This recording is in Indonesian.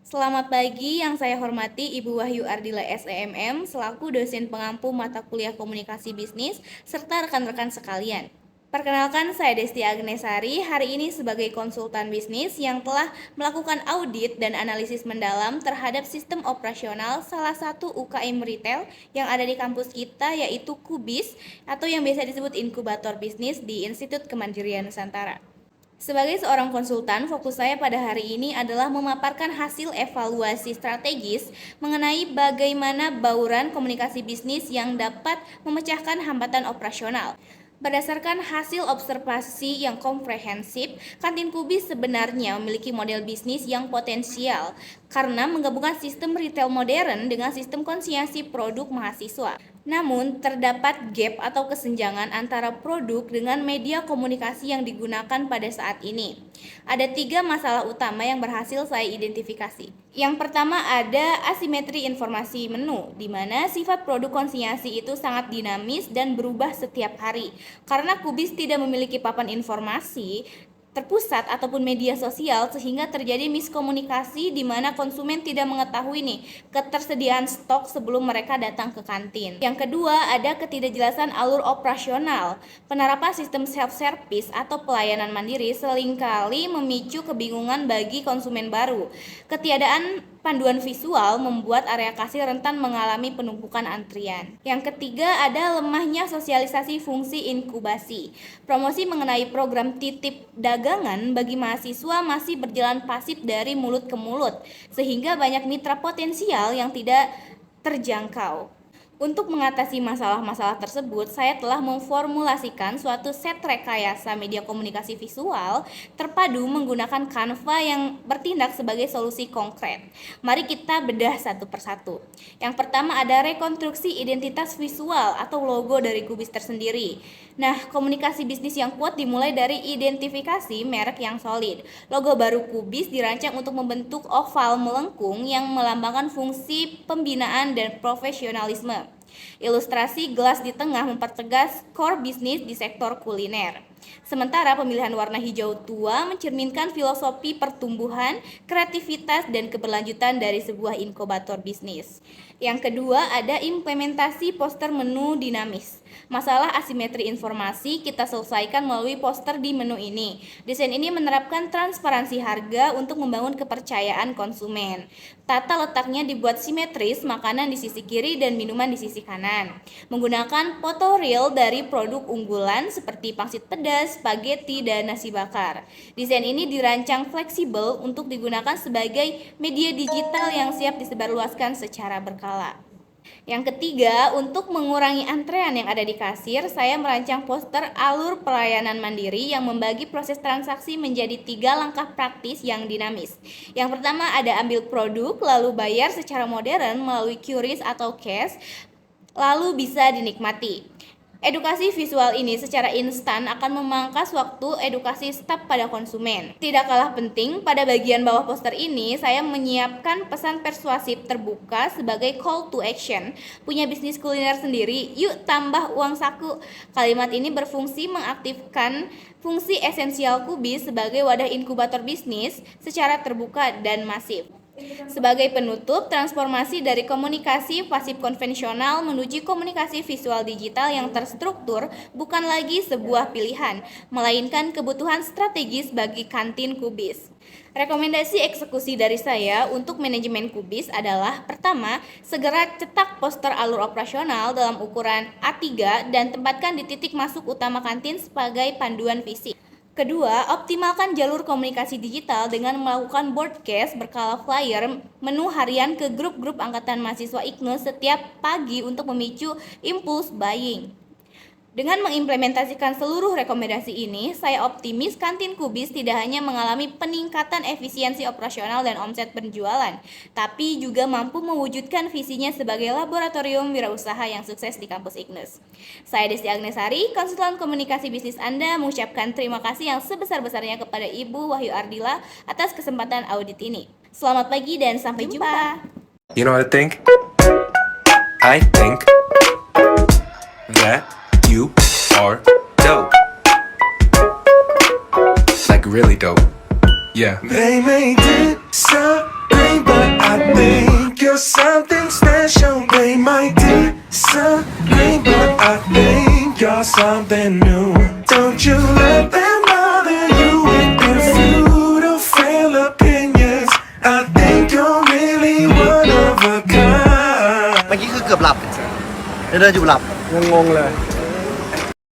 Selamat pagi, yang saya hormati Ibu Wahyu Ardila SEMM selaku dosen pengampu mata kuliah komunikasi bisnis serta rekan-rekan sekalian. Perkenalkan, saya Desti Agnesari, hari ini sebagai konsultan bisnis yang telah melakukan audit dan analisis mendalam terhadap sistem operasional salah satu UKM retail yang ada di kampus kita, yaitu Kubis atau yang biasa disebut inkubator bisnis di Institut Kemandirian Nusantara. Sebagai seorang konsultan, fokus saya pada hari ini adalah memaparkan hasil evaluasi strategis mengenai bagaimana bauran komunikasi bisnis yang dapat memecahkan hambatan operasional. Berdasarkan hasil observasi yang komprehensif, kantin Kubis sebenarnya memiliki model bisnis yang potensial karena menggabungkan sistem retail modern dengan sistem konsinyasi produk mahasiswa. Namun, terdapat gap atau kesenjangan antara produk dengan media komunikasi yang digunakan pada saat ini. Ada 3 masalah utama yang berhasil saya identifikasi. Yang pertama, ada asimetri informasi menu, di mana sifat produk konsinyasi itu sangat dinamis dan berubah setiap hari. Karena Kubis tidak memiliki papan informasi terpusat ataupun media sosial, sehingga terjadi miskomunikasi di mana konsumen tidak mengetahui ketersediaan stok sebelum mereka datang ke kantin. Yang kedua, ada ketidakjelasan alur operasional. Penerapan sistem self-service atau pelayanan mandiri seringkali memicu kebingungan bagi konsumen baru. Ketiadaan panduan visual membuat area kasir rentan mengalami penumpukan antrian. Yang ketiga, ada lemahnya sosialisasi fungsi inkubasi. Promosi mengenai program titip dagangan bagi mahasiswa masih berjalan pasif dari mulut ke mulut, sehingga banyak mitra potensial yang tidak terjangkau. Untuk mengatasi masalah-masalah tersebut, saya telah memformulasikan suatu set rekayasa media komunikasi visual terpadu menggunakan Canva yang bertindak sebagai solusi konkret. Mari kita bedah satu persatu. Yang pertama, ada rekonstruksi identitas visual atau logo dari Kubis tersendiri. Nah, komunikasi bisnis yang kuat dimulai dari identifikasi merek yang solid. Logo baru Kubis dirancang untuk membentuk oval melengkung yang melambangkan fungsi pembinaan dan profesionalisme. Ilustrasi gelas di tengah mempertegas core bisnis di sektor kuliner. Sementara pemilihan warna hijau tua mencerminkan filosofi pertumbuhan, kreativitas, dan keberlanjutan dari sebuah inkubator bisnis. Yang kedua, ada implementasi poster menu dinamis. Masalah asimetri informasi kita selesaikan melalui poster di menu ini. Desain ini menerapkan transparansi harga untuk membangun kepercayaan konsumen. Tata letaknya dibuat simetris, makanan di sisi kiri dan minuman di sisi kanan. Menggunakan foto real dari produk unggulan seperti pangsit pedas, spaghetti, dan nasi bakar. Desain ini dirancang fleksibel untuk digunakan sebagai media digital yang siap disebarluaskan secara berkala. Yang ketiga, untuk mengurangi antrean yang ada di kasir, saya merancang poster alur pelayanan mandiri yang membagi proses transaksi menjadi 3 langkah praktis yang dinamis. Yang pertama, ada ambil produk, lalu bayar secara modern melalui QRIS atau cash, lalu bisa dinikmati. Edukasi visual ini secara instan akan memangkas waktu edukasi staf pada konsumen. Tidak kalah penting, pada bagian bawah poster ini saya menyiapkan pesan persuasif terbuka sebagai call to action. Punya bisnis kuliner sendiri? Yuk tambah uang saku. Kalimat ini berfungsi mengaktifkan fungsi esensial Kubis sebagai wadah inkubator bisnis secara terbuka dan masif. Sebagai penutup, transformasi dari komunikasi pasif konvensional menuju komunikasi visual digital yang terstruktur bukan lagi sebuah pilihan, melainkan kebutuhan strategis bagi kantin Kubis. Rekomendasi eksekusi dari saya untuk manajemen Kubis adalah: pertama, segera cetak poster alur operasional dalam ukuran A3 dan tempatkan di titik masuk utama kantin sebagai panduan visi. Kedua, optimalkan jalur komunikasi digital dengan melakukan broadcast berkala flyer menu harian ke grup-grup angkatan mahasiswa IKNUS setiap pagi untuk memicu impulse buying. Dengan mengimplementasikan seluruh rekomendasi ini, saya optimis kantin Kubis tidak hanya mengalami peningkatan efisiensi operasional dan omset penjualan, tapi juga mampu mewujudkan visinya sebagai laboratorium wirausaha yang sukses di kampus IKNUS. Saya Desti Agnesari, konsultan komunikasi bisnis Anda, mengucapkan terima kasih yang sebesar-besarnya kepada Ibu Wahyu Ardila atas kesempatan audit ini. Selamat pagi dan sampai jumpa. You know what I think? I think that you are dope. Like really dope. Yeah. 매일매일 뜻 rainbow You're something special. They might disagree, but I think you're something new. Don't you let them bother you with their futile opinions. I think you're really one of a kind. เมื่อกี้คือเกือบหลับเดินอยู่หลับ งงๆเลย